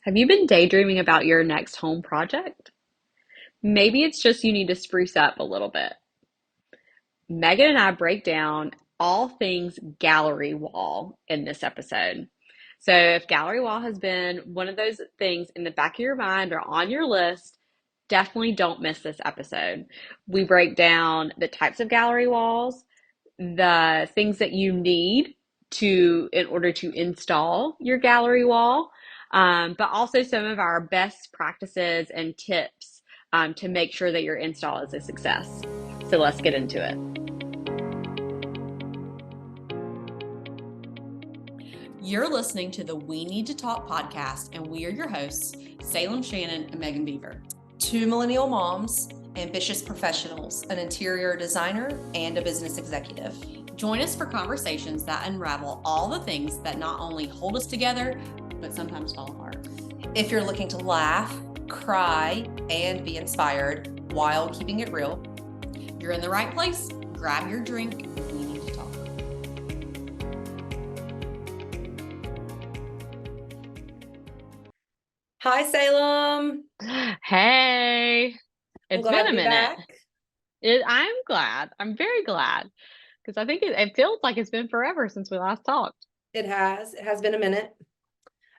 Have you been daydreaming about your next home project? Maybe it's just you need to spruce up a little bit. Megan and I break down all things gallery wall in this episode. So, if gallery wall has been one of those things in the back of your mind or on your list, definitely don't miss this episode. We break down the types of gallery walls, the things that you need in order to install your gallery wall, but also some of our best practices and tips to make sure that your install is a success. So let's get into it. You're listening to the We Need to Talk podcast, and we are your hosts, Salem Shannon and Megan Beaver. Two millennial moms, ambitious professionals, an interior designer, and a business executive. Join us for conversations that unravel all the things that not only hold us together, but sometimes fall apart. If you're looking to laugh, cry, and be inspired while keeping it real, you're in the right place. Grab your drink. We need to talk. Hi, Salem. Hey, I'm it's glad been to a be minute. back. I'm glad. I'm very glad because I think it feels like it's been forever since we last talked. It has been a minute.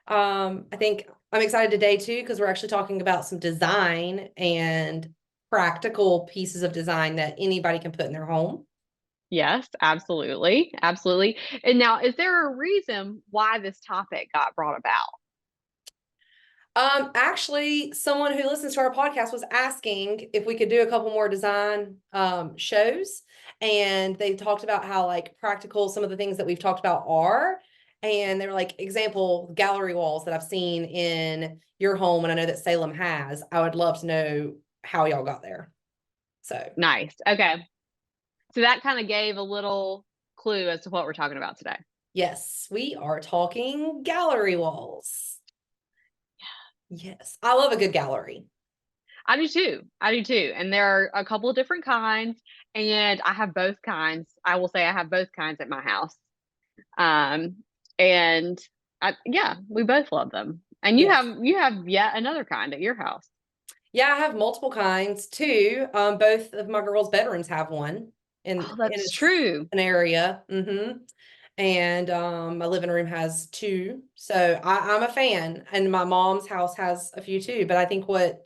I think I'm excited today too because we're actually talking about some design and practical pieces of design that anybody can put in their home. Yes, absolutely. Absolutely. And now, is there a reason why this topic got brought about? Actually, someone who listens to our podcast was asking if we could do a couple more design shows, and they talked about how like practical some of the things that we've talked about are, and they were like example gallery walls that I've seen in your home, and I know that Salem has. I would love to know how y'all got there. So Nice. Okay. So that kind of gave a little clue as to what we're talking about today. yes, we are talking gallery walls. Yes, I love a good gallery. I do too. I do too. And there are a couple of different kinds, and I have both kinds. I will say I have both kinds at my house. And yeah, we both love them. And Yes. you have yet another kind at your house. Yeah, I have multiple kinds too. Both of my girls' bedrooms have one Oh, in that's true. an area. And my living room has two. So I'm a fan. And my mom's house has a few too. But I think what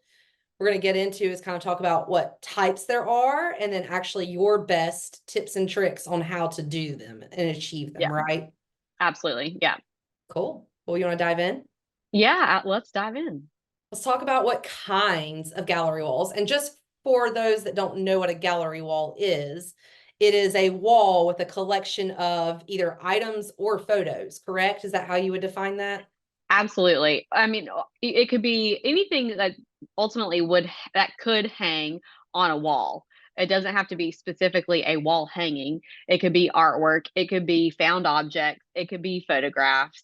we're going to get into is kind of talk about what types there are and then actually your best tips and tricks on how to do them and achieve them, Yeah, right? absolutely. Yeah. Cool. Well, you want to dive in? Yeah, let's dive in. Let's talk about what kinds of gallery walls. And just for those that don't know what a gallery wall is, it is a wall with a collection of either items or photos, correct? Is that how you would define that? Absolutely. I mean, it could be anything that ultimately that could hang on a wall. It doesn't have to be specifically a wall hanging. It could be artwork. It could be found objects. It could be photographs.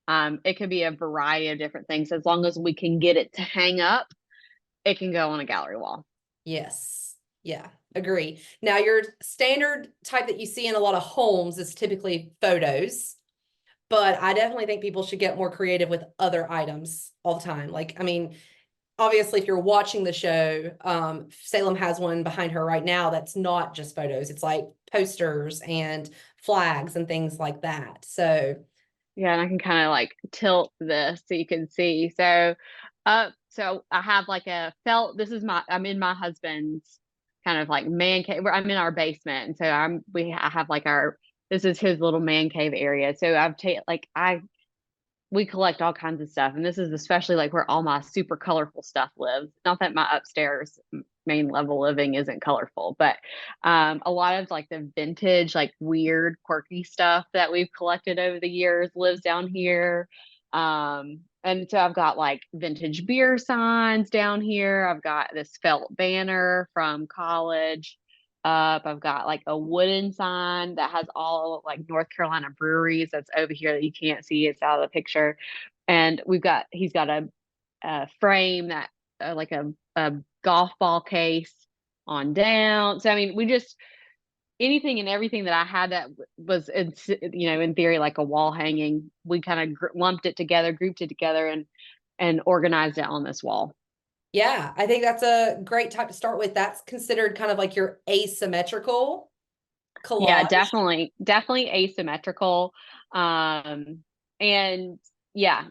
It could be a variety of different things. As long as we can get it to hang up, it can go on a gallery wall. Yes. Yeah, agree. Now, your standard type that you see in a lot of homes is typically photos, but I definitely think people should get more creative with other items all the time. Like, I mean, obviously, if you're watching the show, Salem has one behind her right now that's not just photos. It's like posters and flags and things like that. So Yeah, and I can kind of like tilt this so you can see. So I have like a felt. I'm in my husband's kind of like man cave. I'm in our basement, and so I have like this is his little man cave area. So we collect all kinds of stuff, and this is especially like where all my super colorful stuff lives. Not that my upstairs main level living isn't colorful, but a lot of like the vintage, like weird, quirky stuff that we've collected over the years lives down here. And so I've got like vintage beer signs down here. I've got this felt banner from college up. I've got like a wooden sign that has all like North Carolina breweries that's over here that you can't see. It's out of the picture. And he's got a frame that like a golf ball case on down. So, I mean, anything and everything that I had that was, in theory, like a wall hanging, we kind of lumped it together, grouped it together, and and organized it on this wall. Yeah, I think that's a great type to start with. That's considered kind of like your asymmetrical Yeah, collage. definitely asymmetrical. Um, and yeah,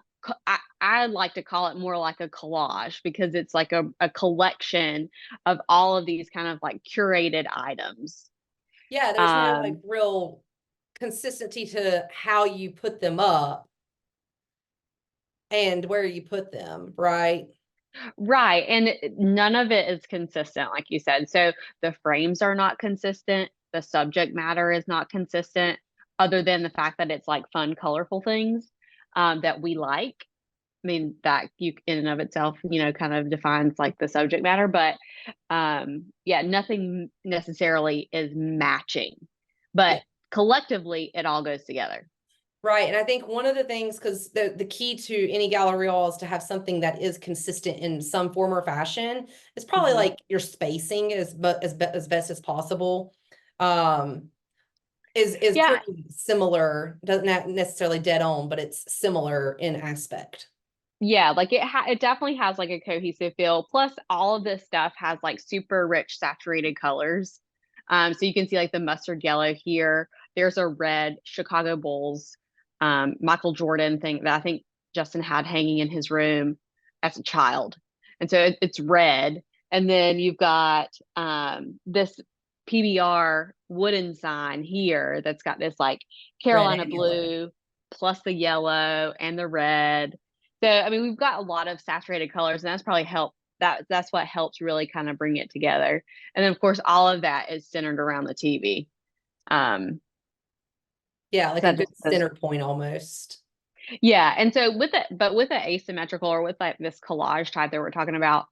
I like to call it more like a collage because it's like a collection of all of these kind of like curated items. Yeah, there's no like Um, real consistency to how you put them up and where you put them, right? right. And none of it is consistent, like you said. So the frames are not consistent. The subject matter is not consistent, other than the fact that it's like fun, colorful things that we like. I mean, that you in and of itself, kind of defines like the subject matter, but yeah, nothing necessarily is matching, but Yeah. collectively it all goes together. Right. And I think one of the things, because the key to any gallery wall is to have something that is consistent in some form or fashion. It's probably Hmm. like your spacing as best as possible. Um, is Yeah, pretty similar, doesn't not necessarily dead on, but it's similar in aspect. yeah, like it definitely has like a cohesive feel. Plus, all of this stuff has like super rich saturated colors. So you can see like the mustard yellow here. There's a red Chicago Bulls, Michael Jordan thing that I think Justin had hanging in his room as a child, and so it's red. And then you've got this PBR wooden sign here that's got this like Red Carolina and yellow. blue plus the yellow and the red. So, I mean, we've got a lot of saturated colors, and that's probably helped. That's what helps really kind of bring it together. And then, of course, all of that is centered around the TV. Um, Yeah, like a that good just goes, center point almost. yeah. And so with it, but with the asymmetrical or with like this collage type that we're talking about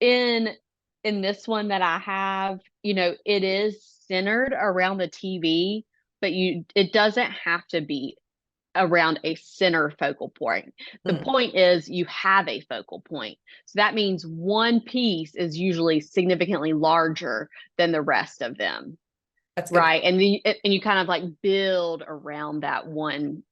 in this one that I have, it is centered around the TV, but it doesn't have to be around a center focal point. The Mm, point is you have a focal point. So that means one piece is usually significantly larger than the rest of them, that's a good right? point. And you kind of like build around that one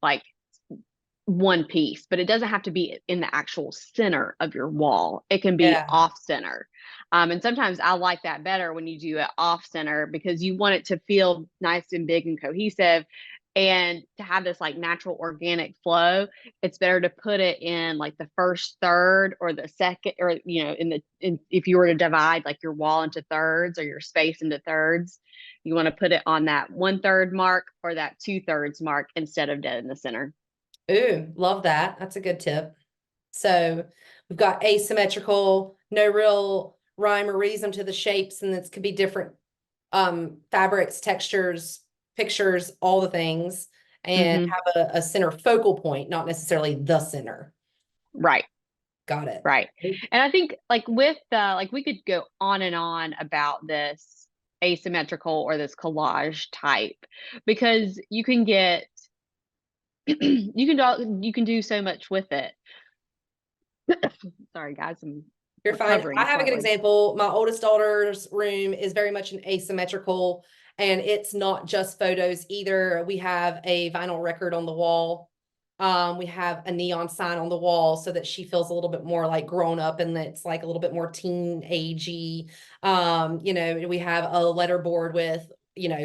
piece, but it doesn't have to be in the actual center of your wall. It can be Yeah. off center. And sometimes I like that better when you do it off center because you want it to feel nice and big and cohesive. And to have this like natural organic flow, it's better to put it in like the first third or the second, or, if you were to divide like your wall into thirds or your space into thirds, you want to put it on that 1/3 mark or that 2/3 mark instead of dead in the center. Ooh, love that. That's a good tip. So we've got asymmetrical, no real rhyme or reason to the shapes, and this could be different fabrics, textures, pictures, all the things, and Hmm. have a center focal point, not necessarily the center. Right. Got it. Right. And I think like with like we could go on and on about this asymmetrical or this collage type because you can get you can do so much with it. Sorry guys, I'm You're fine. I recovering have a good slightly. example. My oldest daughter's room is very much an asymmetrical, and it's not just photos either. We have a vinyl record on the wall. We have a neon sign on the wall so that she feels a little bit more like grown up and it's like a little bit more teenagey. We have a letterboard with,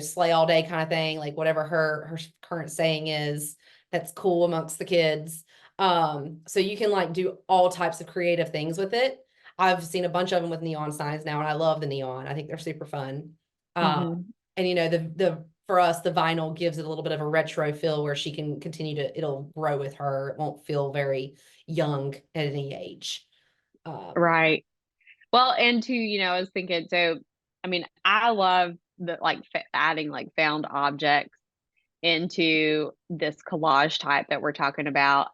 slay all day kind of thing, like whatever her current saying is that's cool amongst the kids. So you can like do all types of creative things with it. I've seen a bunch of them with neon signs now, and I love the neon. I think they're super fun. Uh, Hmm. and the for us, the vinyl gives it a little bit of a retro feel where she can continue to, it'll grow with her. It won't feel very young at any age. Um, Right. Well, and to, I was thinking, so I mean, I love the like adding like found objects into this collage type that we're talking about.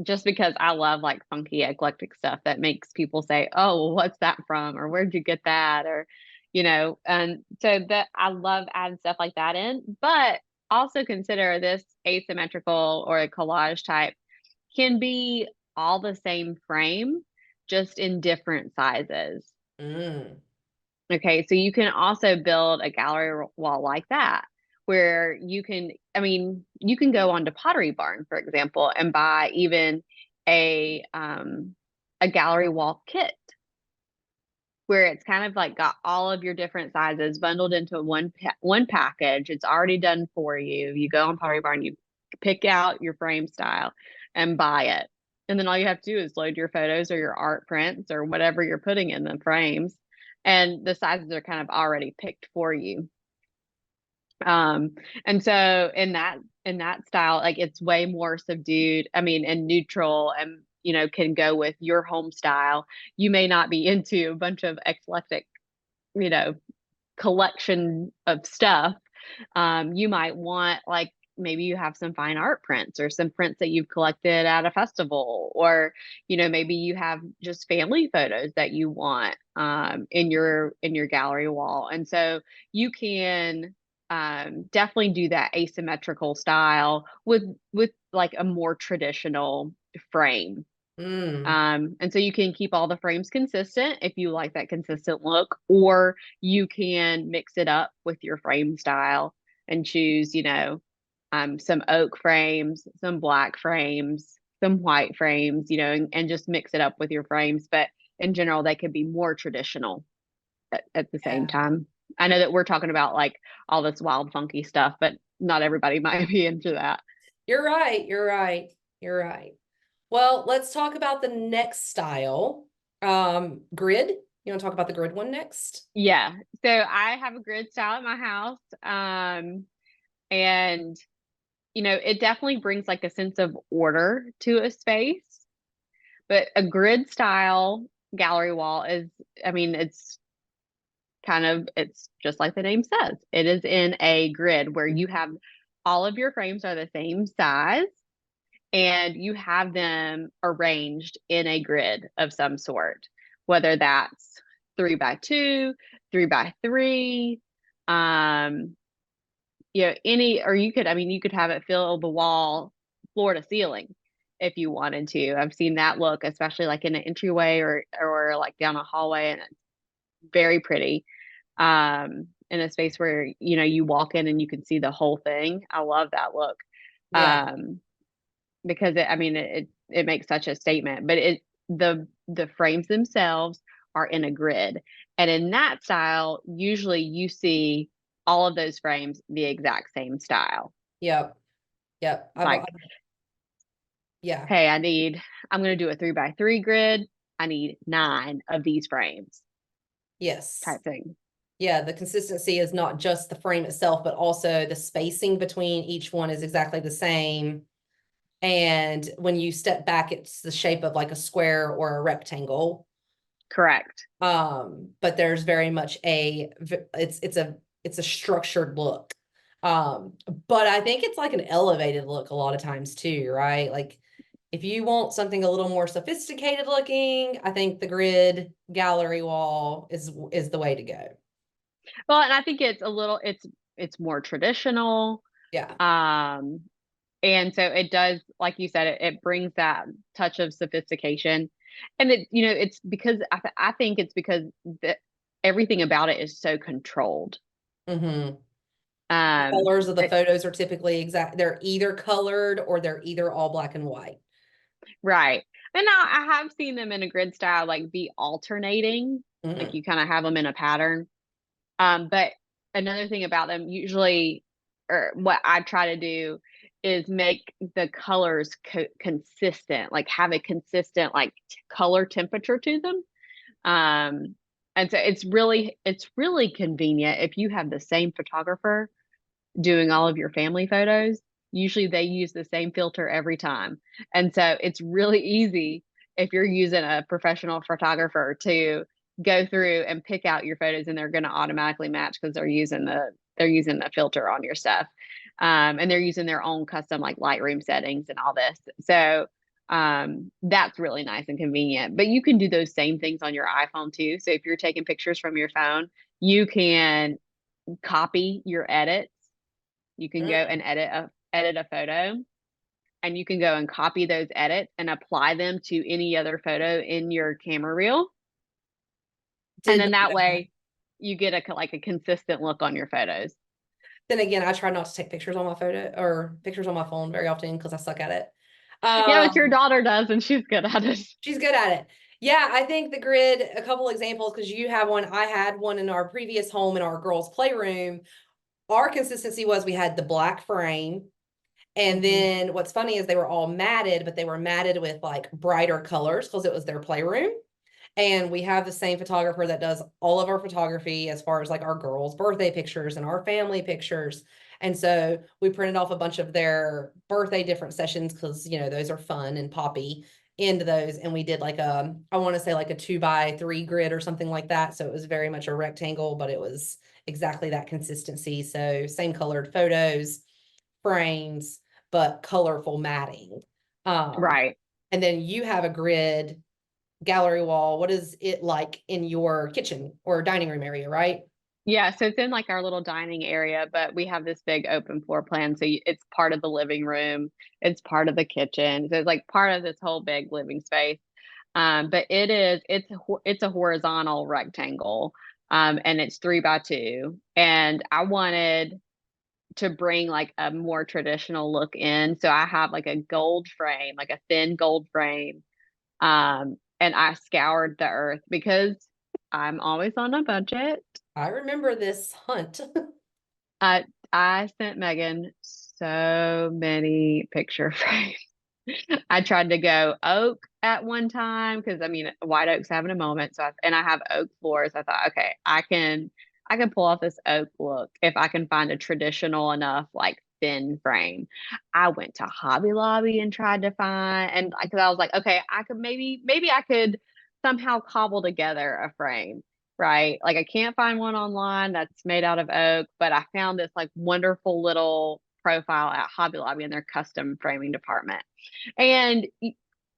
Just because I love like funky eclectic stuff that makes people say, "Oh, well, what's that from?" or "Where'd you get that?" or and so that I love adding stuff like that in, but also consider this asymmetrical or a collage type can be all the same frame, just in different sizes. mm, Okay, so you can also build a gallery wall like that, where you can, I mean, you can go onto Pottery Barn, for example, and buy even. a um a gallery wall kit where it's kind of like got all of your different sizes bundled into one package. It's already done for you. You go on Pottery Barn, you pick out your frame style and buy it. And then all you have to do is load your photos or your art prints or whatever you're putting in the frames. And the sizes are kind of already picked for you. And so in that style, like it's way more subdued, I mean, and neutral and can go with your home style. You may not be into a bunch of eclectic, you know, collection of stuff. You might want like maybe you have some fine art prints or some prints that you've collected at a festival, or maybe you have just family photos that you want in your gallery wall. And so you can definitely do that asymmetrical style with like a more traditional frame. Mm, And so you can keep all the frames consistent if you like that consistent look, or you can mix it up with your frame style and choose, some oak frames, some black frames, some white frames, and just mix it up with your frames. But in general, they can be more traditional at the same yeah. time. I know that we're talking about like all this wild, funky stuff, but not everybody might be into that. You're right. You're right. You're right. Well, let's talk about the next style. Grid. You want to talk about the grid one next? Yeah. So I have a grid style at my house. And it definitely brings like a sense of order to a space. But a grid style gallery wall is, I mean, it's just like the name says. It is in a grid where you have all of your frames are the same size and you have them arranged in a grid of some sort, whether that's 3x2, 3x3, um, or you could have it fill the wall floor to ceiling if you wanted to. I've seen that look, especially like in an entryway or like down a hallway, and it's very pretty. In a space where you walk in and you can see the whole thing. I love that look. Yeah. Um, because it makes such a statement, but the frames themselves are in a grid. And in that style, usually you see all of those frames the exact same style. Yep. Yep. Like, Yeah. hey, I'm going to do a 3x3 grid. I need 9 of these frames Yes. type thing. Yeah. The consistency is not just the frame itself, but also the spacing between each one is exactly the same. And when you step back, it's the shape of like a square or a rectangle. Correct. But there's very much it's a structured look. But I think it's like an elevated look a lot of times too, right? Like if you want something a little more sophisticated looking, I think the grid gallery wall is the way to go. Well, and I think it's more traditional. Yeah. Um, and so it does, like you said, it brings that touch of sophistication. And it's because I think it's because everything about it is so controlled. Mm-hmm. The Um, colors of the it- photos are typically exact. They're either colored or they're either all black and white. right. And now I have seen them in a grid style, like be alternating, like Mm-hmm. you kind of have them in a pattern. But another thing about them, usually, or what I try to do is make the colors consistent, like have a consistent like color temperature to them. Um, and so it's really convenient if you have the same photographer doing all of your family photos. Usually they use the same filter every time. And so it's really easy if you're using a professional photographer to go through and pick out your photos, and they're going to automatically match because they're using the filter on your stuff. And they're using their own custom like Lightroom settings and all this. So that's really nice and convenient. But you can do those same things on your iPhone too. So if you're taking pictures from your phone, you can copy your edits. You can go and edit a photo, and you can go and copy those edits and apply them to any other photo in your camera reel. And Did then not that know that. way you get a consistent look on your photos. Then again, I try not to take pictures on my photo or pictures on my phone very often because I suck at it. Yeah, but your Um, daughter does, and she's good at it. she's good at it. Yeah, I think the grid, a couple examples, because you have one, I had one in our previous home in our girls' playroom. Our consistency was we had the black frame. And Mhm. then what's funny is they were all matted, but they were matted with like brighter colors because it was their playroom. And we have the same photographer that does all of our photography as far as like our girls' birthday pictures and our family pictures. And so we printed off a bunch of their birthday different sessions because, you know, those are fun and poppy into those. And we did like I want to say like a 2x3 grid or something like that. So it was very much a rectangle, but it was exactly that consistency. So same colored photos, frames, but colorful matting. Um, Right. and then you have a grid gallery wall. What is it like in your kitchen or dining room area, right? Yeah, so it's in like our little dining area, but we have this big open floor plan. So it's part of the living room, it's part of the kitchen. So it's like part of this whole big living space. But it's a horizontal rectangle, and it's 3x2. And I wanted to bring like a more traditional look in. So I have like a gold frame, like a thin gold frame. And I scoured the earth because I'm always on a budget. I remember this hunt. I I sent Megan so many picture frames. I tried to go oak at one time because I mean white oak's having a moment. And I have oak floors. I thought, okay, I can pull off this oak look if I can find a traditional enough like thin frame. I went to Hobby Lobby and tried to find and because I was like, okay, I could maybe I could somehow cobble together a frame. Right. Like I can't find one online that's made out of oak, but I found this like wonderful little profile at Hobby Lobby in their custom framing department. And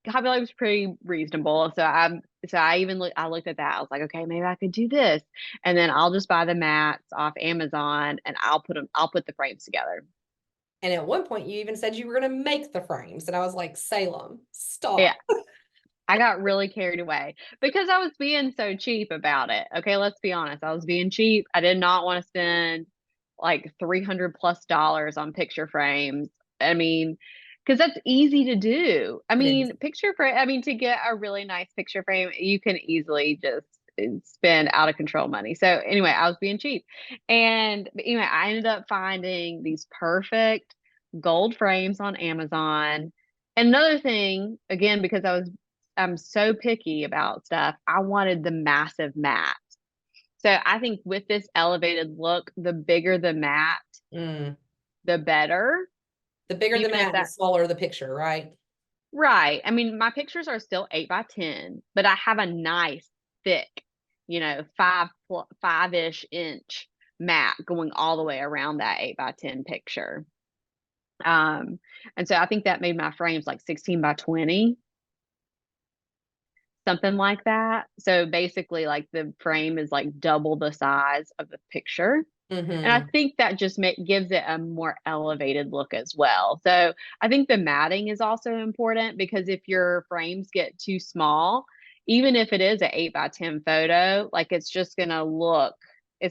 Hobby Lobby was pretty reasonable. I looked at that. I was like, okay, maybe I could do this. And then I'll just buy the mats off Amazon and I'll put the frames together. And at one point, you even said you were going to make the frames. And I was like, Salem, Yeah. stop. I got really carried away because I was being so cheap about it. Okay, let's be honest. I was being cheap. I did not want to spend like 300 plus dollars on picture frames. I mean, because that's easy to do. I It is. mean, to get a really nice picture frame, you can easily just spend out of control money. So anyway, I was being cheap. And anyway, I ended up finding these perfect gold frames on Amazon. Another thing, again, because I'm so picky about stuff. I wanted the massive mat. So I think with this elevated look, the bigger the mat, Mm. the better. The bigger the Even if mat, the that smaller the picture, right? right. I mean, my pictures are still 8x10, but I have a nice thick, 5-ish inch mat going all the way around that 8x10 picture. Um, and so I think that made my frames like 16x20, something like that. So basically, like the frame is like double the size of the picture. And I Mm-hmm. think that just gives it a more elevated look as well. So I think the matting is also important because if your frames get too small, even if it is an 8x10 photo, like it's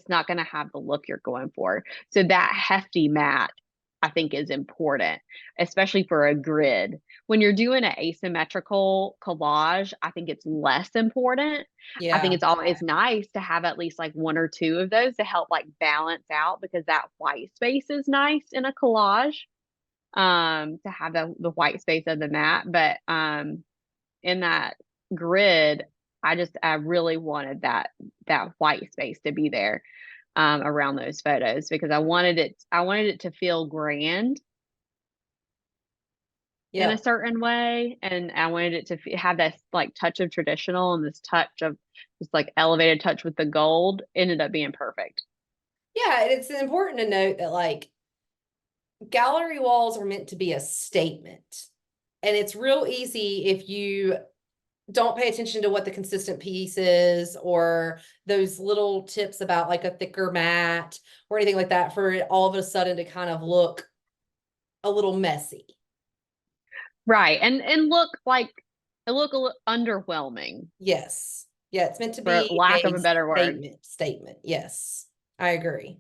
not going to have the look you're going for. So that hefty mat, I think, is important, especially for a grid. When you're doing an asymmetrical collage, I think it's less important. I think Yeah. it's always nice to have at least like one or two of those to help like balance out because that white space is nice in a collage, to have the white space of the mat. But in that grid, I really wanted that white space to be there around those photos because I wanted it to feel grand in a Yep. certain way, and I wanted it to have this like touch of traditional and this touch of this like elevated touch with the gold. Ended up being perfect. Yeah. And it's important to note that like gallery walls are meant to be a statement. And it's real easy if you don't pay attention to what the consistent piece is or those little tips about like a thicker mat or anything like that for it all of a sudden to kind of look a little messy. Right. And look a little underwhelming, Yes. Yeah, it's meant to for be lack of a a better word. statement. Yes. I agree.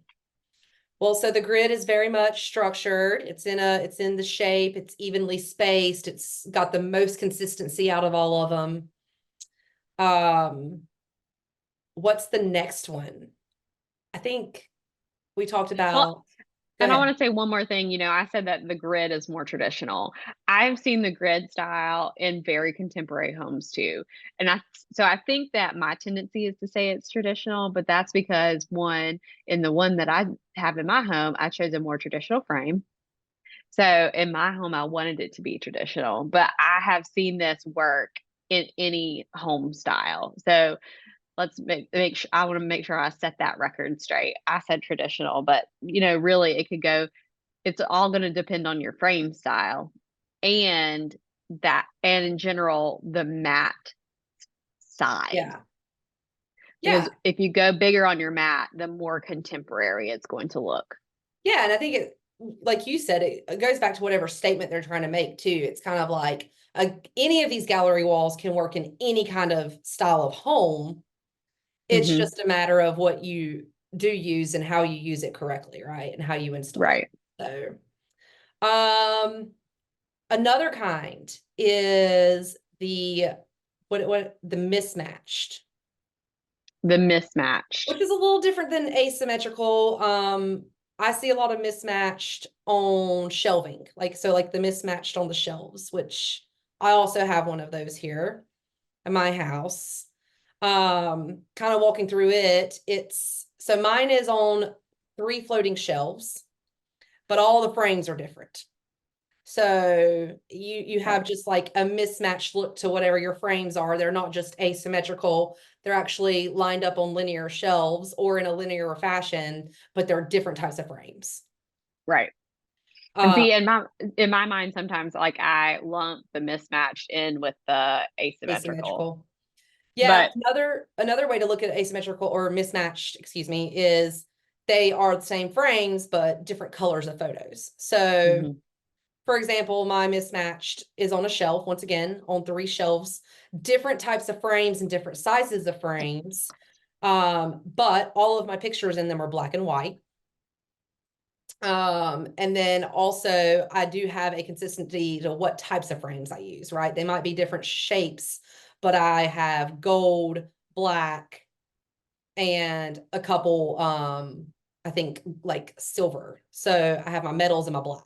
Well, so the grid is very much structured. It's in the shape, it's evenly spaced, it's got the most consistency out of all of them. Um, what's the next one? I think we talked Well, about, go and I ahead. want to say one more thing. I said that the grid is more traditional. I've seen the grid style in very contemporary homes too. And I think that my tendency is to say it's traditional, but that's because one, in the one that I have in my home, I chose a more traditional frame. So in my home, I wanted it to be traditional, but I have seen this work in any home style. So let's make sure, I want to make sure I set that record straight. I said traditional, but really it could go, it's all going to depend on your frame style and and in general, the mat side. Yeah. Because Yeah. if you go bigger on your mat, the more contemporary it's going to look. Yeah. And I think like you said, it goes back to whatever statement they're trying to make too. It's kind of like any of these gallery walls can work in any kind of style of home. It's Hmm. just a matter of what you do use and how you use it correctly, right? And how you install it. Right. So, um, another kind is the mismatched, The mismatched. which is a little different than asymmetrical. I see a lot of mismatched on shelving, like the mismatched on the shelves, which I also have one of those here at my house. Kind of walking through it, it's so mine is on 3 floating shelves, but all the frames are different. So you Okay. have just like a mismatched look to whatever your frames are. They're not just asymmetrical. They're actually lined up on linear shelves or in a linear fashion, but they're different types of frames. Right. And Uh, see, in my mind, sometimes like I lump the mismatched in with the asymmetrical. asymmetrical. Yeah, But another way to look at asymmetrical or mismatched, excuse me, is they are the same frames but different colors of photos. So mhm, for example, my mismatched is on a shelf, once again, on 3 shelves, different types of frames and different sizes of frames. But all of my pictures in them are black and white. And then also I do have a consistency to what types of frames I use, right? They might be different shapes, but I have gold, black, and a couple, I think like silver. So I have my metals and my black.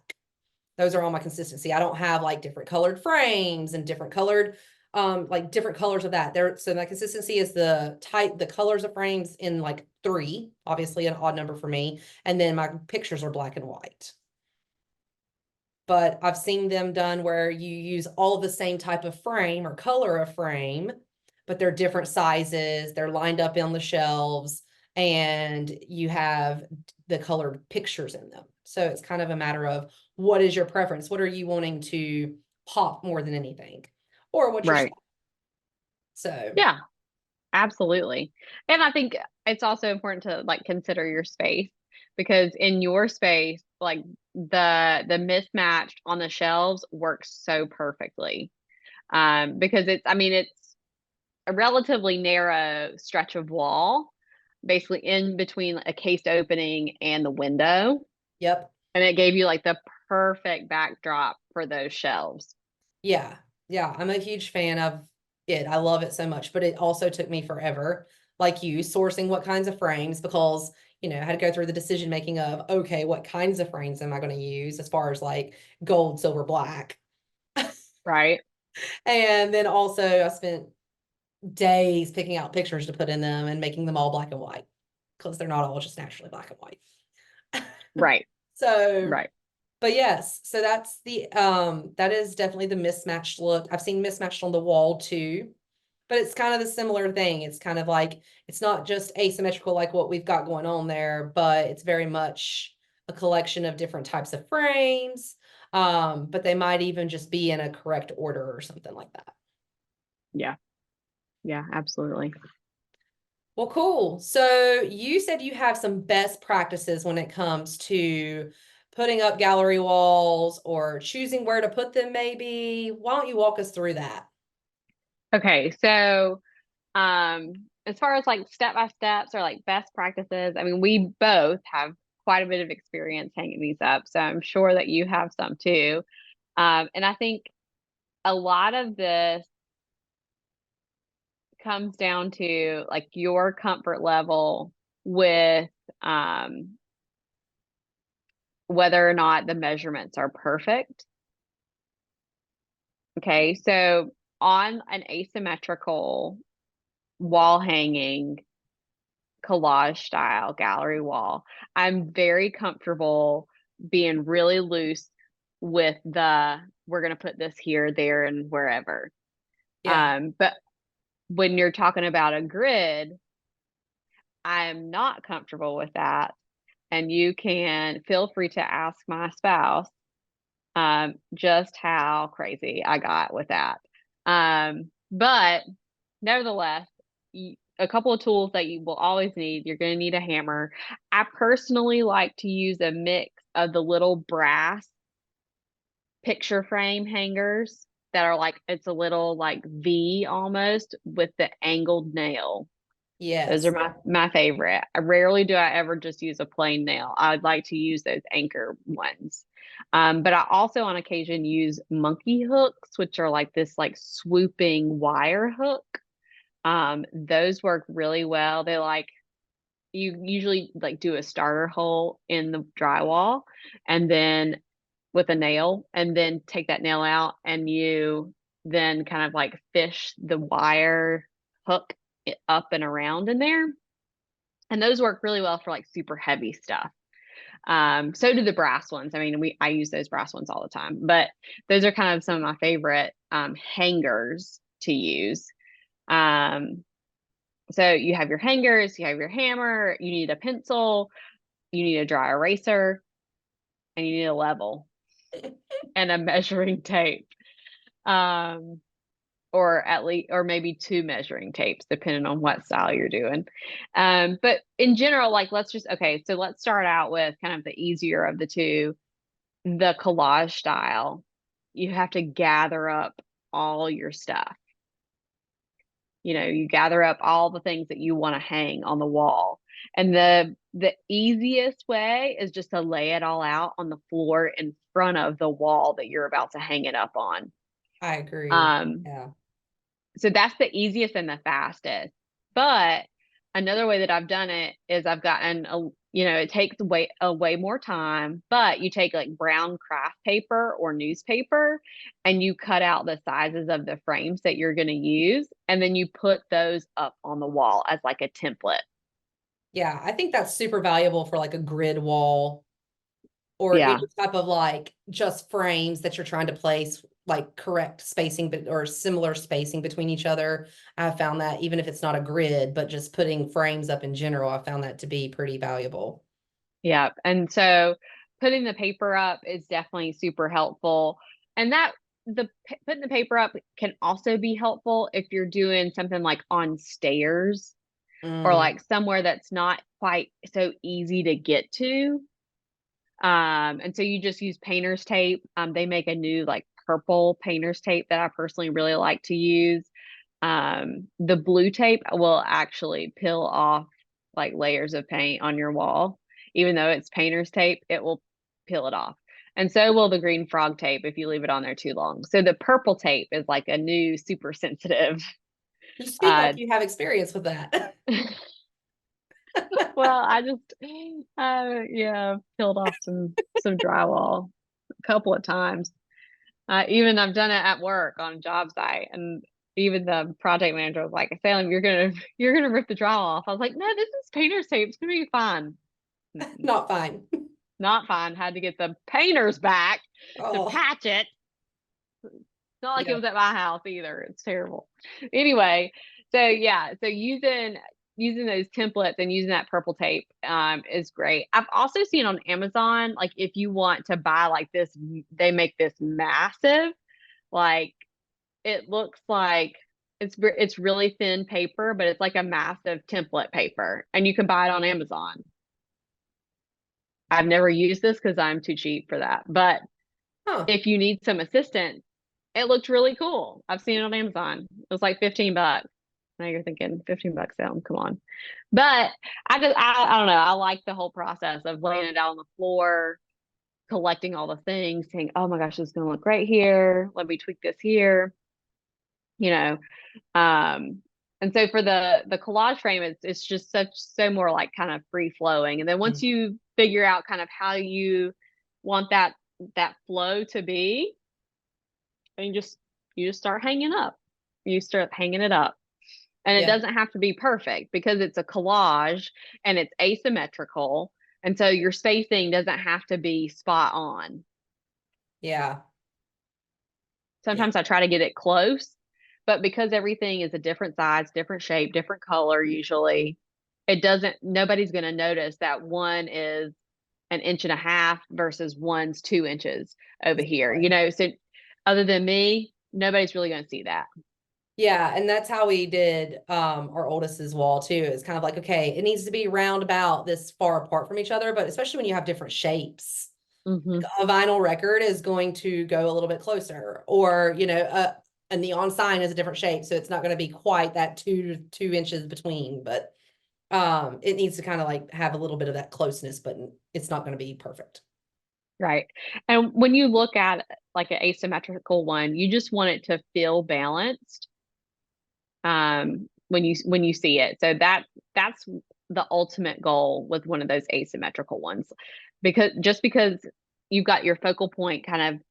Those are all my consistency. I don't have like different colored frames and different colored, like different colors of that. There, so my consistency is the colors of frames in like 3, obviously an odd number for me. And then my pictures are black and white. But I've seen them done where you use all of the same type of frame or color of frame, but they're different sizes. They're lined up on the shelves and you have the colored pictures in them. So it's kind of a matter of what is your preference? What are you wanting to pop more than anything? Or what's your right. style? So, Yeah, absolutely. And I think it's also important to like consider your space because in your space, like the mismatched on the shelves works so perfectly. Because it's a relatively narrow stretch of wall, basically in between a cased opening and the window. yep. And it gave you like the perfect backdrop for those shelves. Yeah. Yeah. I'm a huge fan of it. I love it so much, but it also took me forever, like you, sourcing what kinds of frames because, I had to go through the decision making of, okay, what kinds of frames am I going to use as far as like gold, silver, black? Right. And then also I spent days picking out pictures to put in them and making them all black and white because they're not all just naturally black and white. Right. So, Right. but yes, so that is definitely the mismatched look. I've seen mismatched on the wall too, but it's kind of the similar thing. It's kind of like it's not just asymmetrical like what we've got going on there, but it's very much a collection of different types of frames. But they might even just be in a correct order or something like that. Yeah. Yeah, absolutely. Well, cool. So you said you have some best practices when it comes to putting up gallery walls or choosing where to put them, maybe. Why don't you walk us through that? Okay. So, as far as like step by steps or like best practices, I mean, we both have quite a bit of experience hanging these up, so I'm sure that you have some too. And I think a lot of this comes down to like your comfort level with whether or not the measurements are perfect. Okay, so on an asymmetrical wall hanging collage style gallery wall, I'm very comfortable being really loose with we're going to put this here, there, and wherever. Yeah. But when you're talking about a grid, I'm not comfortable with that. And you can feel free to ask my spouse just how crazy I got with that. But nevertheless, a couple of tools that you will always need. You're going to need a hammer. I personally like to use a mix of the little brass picture frame hangers that are like, it's a little like V almost with the angled nail. Those are Yes. my favorite. I rarely do I ever just use a plain nail. I'd like to use those anchor ones. But I also on occasion use monkey hooks, which are like this like swooping wire hook. Those work really well. They like you usually like do a starter hole in the drywall and then with a nail and then take that nail out and you then kind of like fish the wire hook up and around in there. And those work really well for like super heavy stuff. So do the brass ones. I mean, I use those brass ones all the time, but those are kind of some of my favorite hangers to use. Um, so you have your hangers, you have your hammer, you need a pencil, you need a dry eraser, and you need a level and a measuring tape. Um, or at least, or maybe two measuring tapes, depending on what style you're doing. But in general, like okay, so let's start out with kind of the easier of the two, the collage style. You have to gather up all your stuff. You gather up all the things that you want to hang on the wall. And the easiest way is just to lay it all out on the floor in front of the wall that you're about to hang it up on. I agree. Um, Yeah. so that's the easiest and the fastest. But another way that I've done it is I've gotten it takes way more time, but you take like brown craft paper or newspaper and you cut out the sizes of the frames that you're going to use and then you put those up on the wall as like a template. Yeah. I think that's super valuable for like a grid wall or any Yeah. type of like just frames that you're trying to place like correct spacing but or similar spacing between each other. I found that even if it's not a grid, but just putting frames up in general, I found that to be pretty valuable. Yeah. And so putting the paper up is definitely super helpful. And putting the paper up can also be helpful if you're doing something like on stairs or Mm, like somewhere that's not quite so easy to get to. And so you just use painter's tape. They make a new like purple painter's tape that I personally really like to use. The blue tape will actually peel off like layers of paint on your wall. Even though it's painter's tape, it will peel it off. And so will the green frog tape if you leave it on there too long. So the purple tape is like a new super sensitive. you speak like Uh, you have experience with that. well, I just, yeah, peeled off some drywall a couple of times. Even I've done it at work on a job site, and even the project manager was like, "Salem, you're gonna rip the drywall off." I was like, "No, this is painter's tape. It's gonna be fine." Mm-mm. Not fine. Not fine. Had to get the painters back to Oh, patch it. Not like it yeah. was at my house either. It's terrible. Anyway, so yeah, so using those templates and using that purple tape is great. I've also seen on Amazon, like if you want to buy like this, they make this massive, like it looks like it's really thin paper, but it's like a massive template paper, and you can buy it on Amazon. I've never used this because I'm too cheap for that, but Huh. if you need some assistance, it looked really cool. I've seen it on Amazon. It was like $15. Now you're thinking $15 Salem, come on. But I don't know. I like the whole process of laying it out on the floor, collecting all the things, saying, oh my gosh, this is gonna look great here. Let me tweak this here, you know. Um, and so for the collage frame, it's just so more like kind of free flowing. And then once Mm. you figure out kind of how you want that flow to be, and you just start hanging up. You start hanging it up. And it Yeah. doesn't have to be perfect because it's a collage and it's asymmetrical. And so your spacing doesn't have to be spot on. Yeah. Yeah. Sometimes I try to get it close, but because everything is a different size, different shape, different color, usually nobody's going to notice that one is an inch and a half versus one's 2 inches over here, Exactly. so other than me, nobody's really going to see that. Yeah, and that's how we did our oldest's wall too. It's kind of like, okay, it needs to be round about this far apart from each other, but especially when you have different shapes. Hmm. A vinyl record is going to go a little bit closer, or a neon sign is a different shape, so it's not going to be quite that 2 inches between, but it needs to kind of like have a little bit of that closeness, but it's not going to be perfect. Right. And when you look at like an asymmetrical one, you just want it to feel balanced when you see it. So that's the ultimate goal with one of those asymmetrical ones. Because you've got your focal point kind of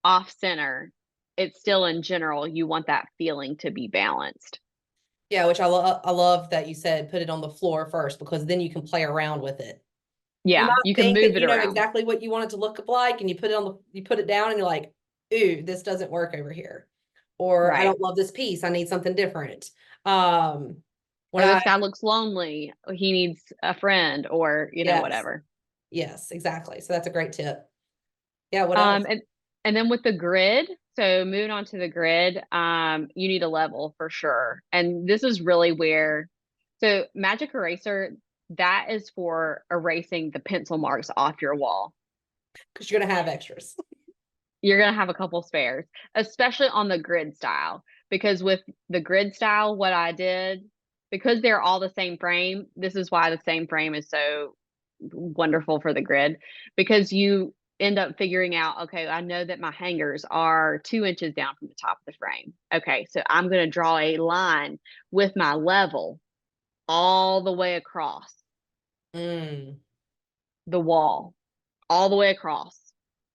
off center, it's still in general, you want that feeling to be balanced. Yeah, which I love that you said put it on the floor first, because then you can play around with it. You Yeah, might you can think move that it you know around. exactly what you want it to look like, and you put it down and you're like, ooh, this doesn't work over here. Or I Right. don't love this piece. I need something different. Um, when Or I this guy looks lonely, or he needs a friend, or Yes, whatever. yes, exactly. So that's a great tip. Yeah, what Um, else? and and then with the grid, so moving on to the grid, you need a level for sure. And this is really where, so Magic Eraser, that is for erasing the pencil marks off your wall. Because you're gonna have extras. You're gonna have a couple spares, especially on the grid style. Because with the grid style, what I did, because they're all the same frame, this is why the same frame is so wonderful for the grid, because you end up figuring out, okay, I know that my hangers are 2 inches down from the top of the frame. Okay, so I'm going to draw a line with my level all the way across Mm. the wall, all the way across.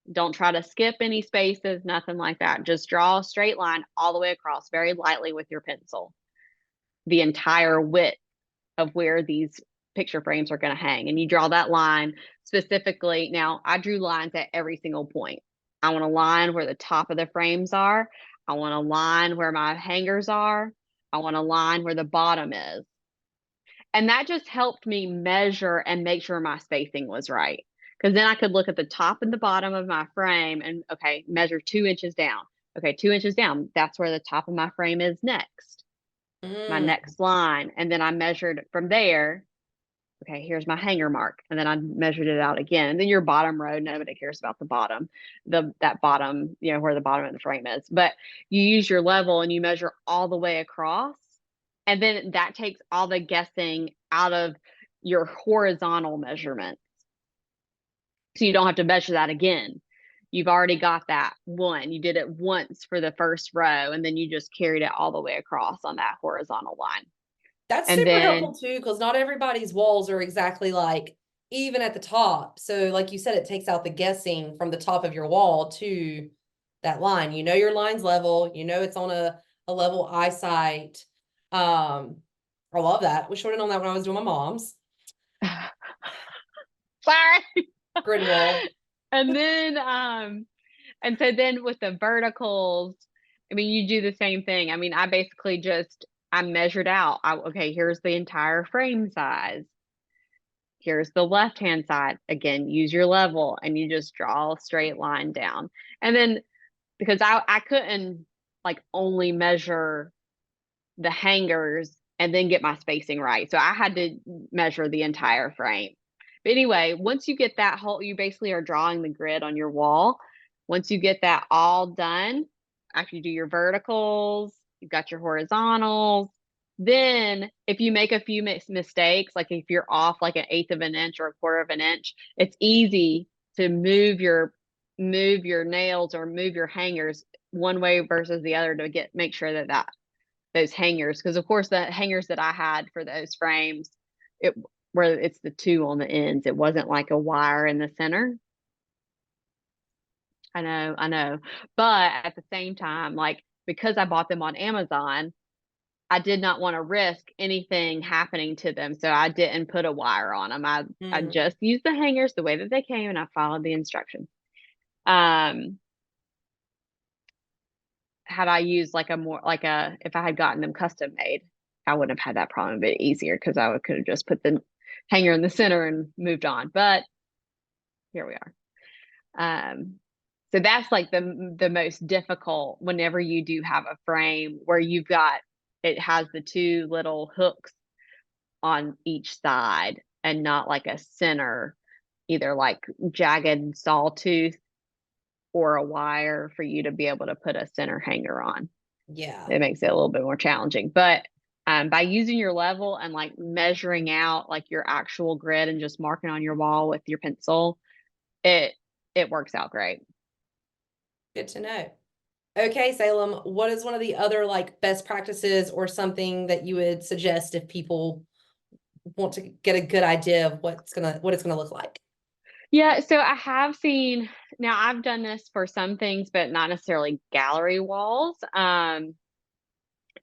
Don't try to skip any spaces, nothing like that. Just draw a straight line all the way across very lightly with your pencil, the entire width of where these picture frames are going to hang. And you draw that line specifically. Now, I drew lines at every single point. I want a line where the top of the frames are. I want a line where my hangers are. I want a line where the bottom is. And that just helped me measure and make sure my spacing was right. Because then I could look at the top and the bottom of my frame and, okay, measure 2 inches down. Okay, 2 inches down. That's where the top of my frame is next, my Mm. next line. And then I measured from there. Okay, here's my hanger mark. And then I measured it out again. And then your bottom row, nobody cares about the bottom, that bottom, where the bottom of the frame is. But you use your level and you measure all the way across. And then that takes all the guessing out of your horizontal measurements. So you don't have to measure that again. You've already got that one. You did it once for the first row, and then you just carried it all the way across on that horizontal line. That's And super helpful then, too, because not everybody's walls are exactly like even at the top. So, like you said, it takes out the guessing from the top of your wall to that line. You know your line's level, you know it's on a level eyesight. I love that. We shorted on that when I was doing my mom's sorry. grid wall. And then, and so then with the verticals, I mean, you do the same thing. I mean, I basically I measured out. Okay, here's the entire frame size. Here's the left-hand side. Again, use your level and you just draw a straight line down. And then because I couldn't like only measure the hangers and then get my spacing right. So I had to measure the entire frame. But anyway, once you get that whole, you basically are drawing the grid on your wall. Once you get that all done, after you do your verticals, you've got your horizontals, Then if you make a few mistakes, like if you're off like an eighth of an inch or a quarter of an inch, it's easy to move your nails or move your hangers one way versus the other to make sure that those hangers, because of course the hangers that I had for those frames, it where it's the two on the ends, it wasn't like a wire in the center. I know. But at the same time, like because I bought them on Amazon, I did not want to risk anything happening to them. So I didn't put a wire on them. I Mm, just used the hangers the way that they came and I followed the instructions. Um, had I used like a more like a if I had gotten them custom made, I wouldn't have had that problem a bit easier because could have just put the hanger in the center and moved on. But here we are. Um, so that's like the most difficult whenever you do have a frame where it has the two little hooks on each side and not like a center, either like jagged sawtooth or a wire for you to be able to put a center hanger on. yeah. It makes it a little bit more challenging. But by using your level and like measuring out like your actual grid and just marking on your wall with your pencil, it it works out great. Good to know. Okay, Salem, what is one of the other like best practices or something that you would suggest if people want to get a good idea of what it's gonna look like? Yeah, so I have seen now I've done this for some things, but not necessarily gallery walls.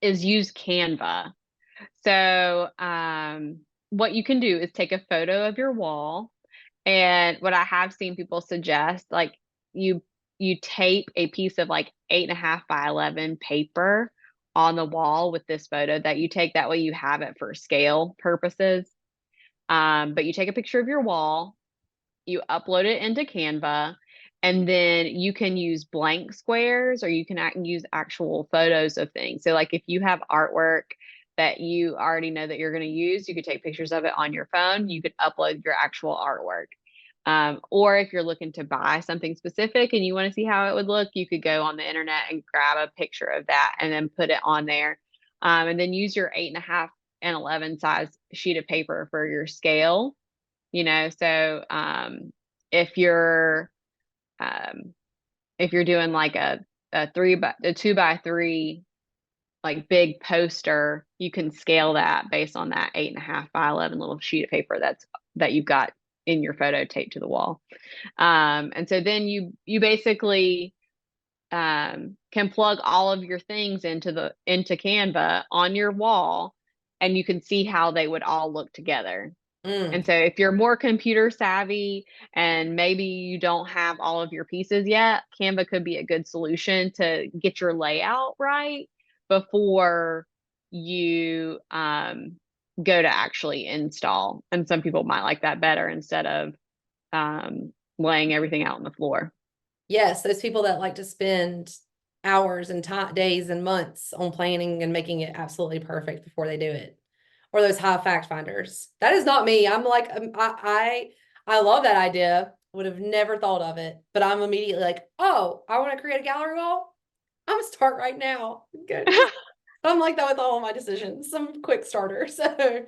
Is use Canva. So what you can do is take a photo of your wall. And what I have seen people suggest, like you you tape a piece of like 8.5 by 11 paper on the wall with this photo that you take. That way you have it for scale purposes. But you take a picture of your wall, you upload it into Canva, and then you can use blank squares or you can use actual photos of things. So, like if you have artwork that you already know that you're going to use, you could take pictures of it on your phone. You could upload your actual artwork. Or if you're looking to buy something specific and you want to see how it would look, you could go on the internet and grab a picture of that and then put it on there. And then use your 8.5 and 11 size sheet of paper for your scale. So if you're um, if you're doing like a 2 by 3 like big poster, you can scale that based on that 8.5 by 11 little sheet of paper that you've got in your photo taped to the wall. And so then you basically can plug all of your things into Canva on your wall, and you can see how they would all look together. Mm, And so if you're more computer savvy and maybe you don't have all of your pieces yet, Canva could be a good solution to get your layout right before you go to actually install. And some people might like that better instead of laying everything out on the floor. yes, those people that like to spend hours and days and months on planning and making it absolutely perfect before they do it. Or those high fact finders. That is not me. I'm like, I love that idea. Would have never thought of it, but I'm immediately like, oh, I want to create a gallery wall. I'm gonna start right now. Good. I'm like that with all of my decisions. Some quick starter. So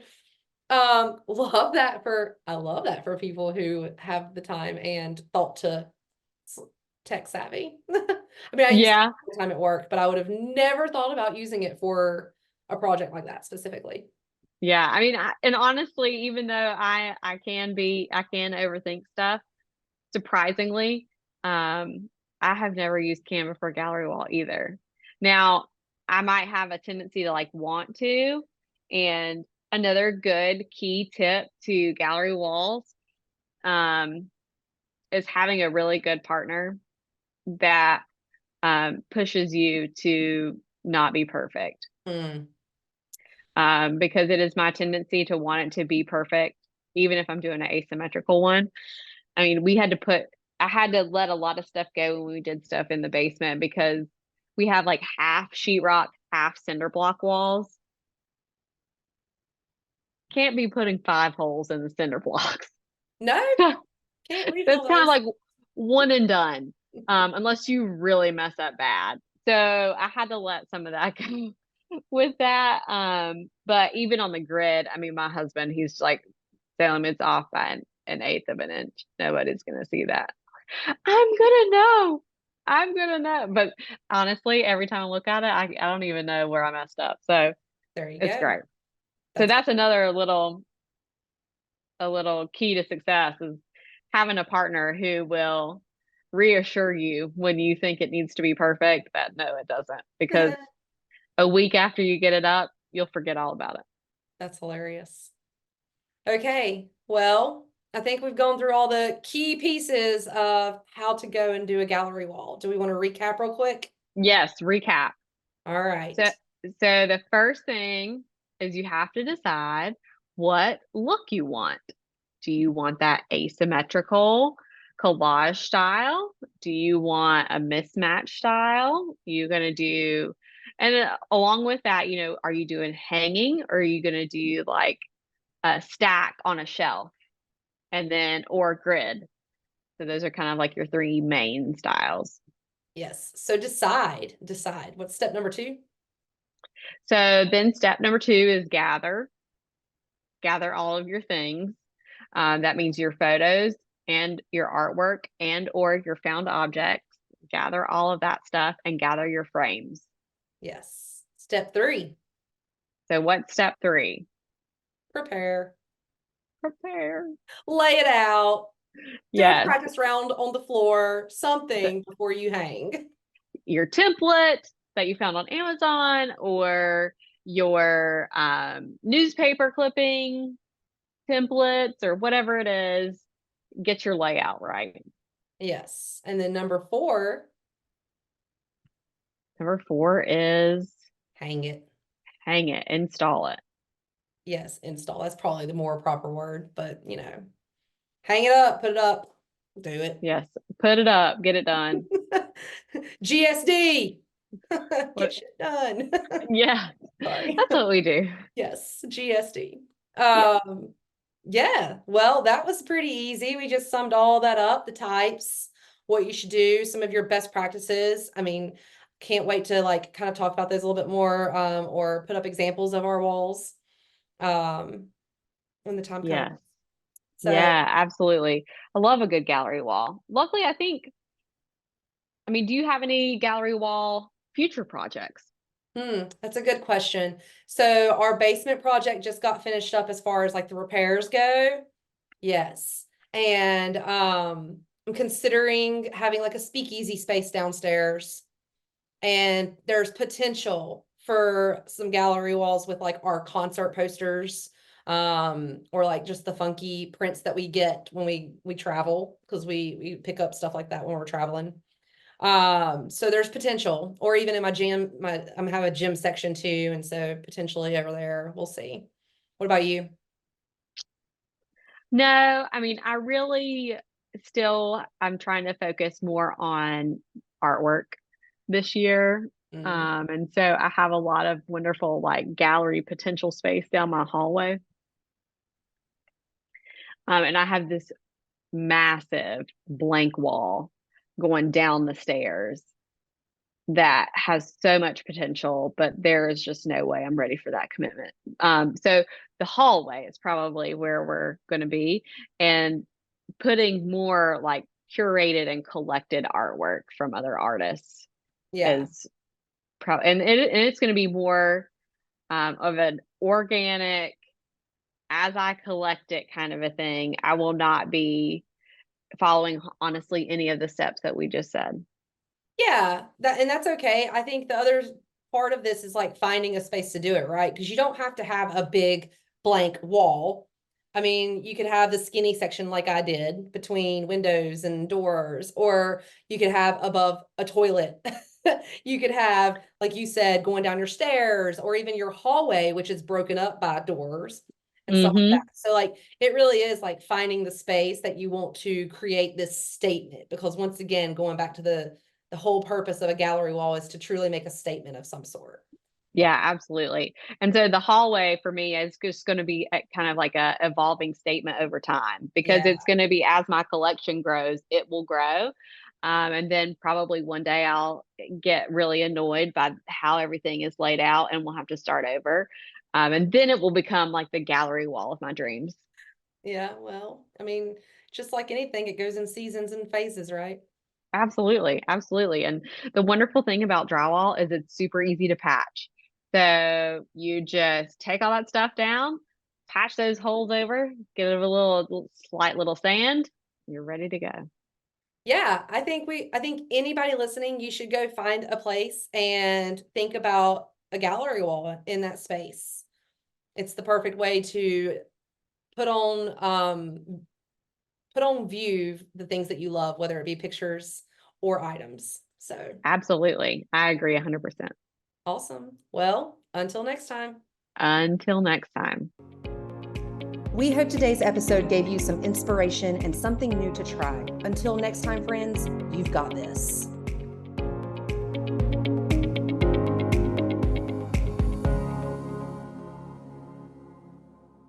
I love that for people who have the time and thought to tech savvy. I mean, I use it Yeah. all the time at work, but I would have never thought about using it for a project like that specifically. Yeah. I mean, and honestly, even though I can overthink stuff, surprisingly, I have never used Canva for a gallery wall either. Now, I might have a tendency to like want to, and another good key tip to gallery walls um, is having a really good partner that pushes you to not be perfect. Hmm. Because it is my tendency to want it to be perfect, even if I'm doing an asymmetrical one. I mean, I had to let a lot of stuff go when we did stuff in the basement because we have like half sheetrock, half cinder block walls. Can't be putting 5 holes in the cinder blocks. No, That's can't refill kind of those. like one and done, unless you really mess up bad. So I had to let some of that go. with that. But even on the grid, I mean, my husband, he's like, Salem, it's off by an eighth of an inch. Nobody's gonna see that. I'm gonna know. I'm gonna know. But honestly, every time I look at it, I don't even know where I messed up. So There you it's go. great. So That's that's another little key to success is having a partner who will reassure you when you think it needs to be perfect that no, it doesn't. Because a week after you get it up, you'll forget all about it. that's hilarious. Okay, well, I think we've gone through all the key pieces of how to go and do a gallery wall. Do we want to recap real quick? Yes, recap. All right. So so the first thing is you have to decide what look you want. Do you want that asymmetrical collage style? Do you want a mismatch style? You're going to do, and along with that, are you doing hanging or are you going to do like a stack on a shelf and then, or grid? So those are kind of like your three main styles. Yes. So decide. What's step number 2? So then step number 2 is gather all of your things. That means your photos and your artwork and or your found objects. Gather all of that stuff and gather your frames. Yes. Step 3, So what's step 3? prepare. Prepare. Lay it out. Do a Yes. practice round on the floor, So something before you hang. your template that you found on Amazon or your newspaper clipping templates or whatever it is, get your layout right. Yes. And then number 4, Number 4 is hang it. hang it, install it. Yes, install. That's probably the more proper word, but hang it up, put it up, do it. Yes, put it up, get it done. GSD. Get What? shit done. Yeah, Sorry. that's what we do. Yes, GSD. Yeah. Yeah, well, that was pretty easy. We just summed all that up, the types, what you should do, some of your best practices. I mean, can't wait to like kind of talk about those a little bit more, or put up examples of our walls, um, when the time comes. Yes. So, Yeah, absolutely. I love a good gallery wall. Luckily, I mean, do you have any gallery wall future projects? that's a good question. So our basement project just got finished up as far as like the repairs go. Yes. And I'm considering having like a speakeasy space downstairs. And there's potential for some gallery walls with like our concert posters, or like just the funky prints that we get when we travel, because we pick up stuff like that when we're traveling. So there's potential, or even in my gym, I'm have a gym section too, and so potentially over there, we'll see. What about you? No, I mean, I'm trying to focus more on artwork this year. Mm, And so I have a lot of wonderful like gallery potential space down my hallway. And I have this massive blank wall going down the stairs that has so much potential, but there is just no way I'm ready for that commitment. So the hallway is probably where we're going to be, and putting more like curated and collected artwork from other artists yeah. is probably, and it's going to be more of an organic, as I collect it kind of a thing. I will not be following honestly any of the steps that we just said. Yeah, that's okay. I think the other part of this is like finding a space to do it, right? Because you don't have to have a big blank wall. I mean, you could have the skinny section like I did between windows and doors, or you could have above a toilet. You could have, like you said, going down your stairs, or even your hallway, which is broken up by doors and stuff like that. Mm-hmm. So like it really is like finding the space that you want to create this statement, because once again, going back to the whole purpose of a gallery wall is to truly make a statement of some sort. Yeah, absolutely. And so the hallway for me is just going to be kind of like a evolving statement over time because Yeah. it's going to be as my collection grows, it will grow. And then probably one day I'll get really annoyed by how everything is laid out and we'll have to start over. And then it will become like the gallery wall of my dreams. Yeah, well, I mean, just like anything, it goes in seasons and phases, right? Absolutely, absolutely. And the wonderful thing about drywall is it's super easy to patch. So you just take all that stuff down, patch those holes over, give it a little slight little sand, you're ready to go. Yeah, I think anybody listening, you should go find a place and think about a gallery wall in that space. It's the perfect way to put on put on view the things that you love, whether it be pictures or items. So Absolutely. I agree 100%. awesome. Well, until next time. Until next time. We hope today's episode gave you some inspiration and something new to try. Until next time, friends, you've got this.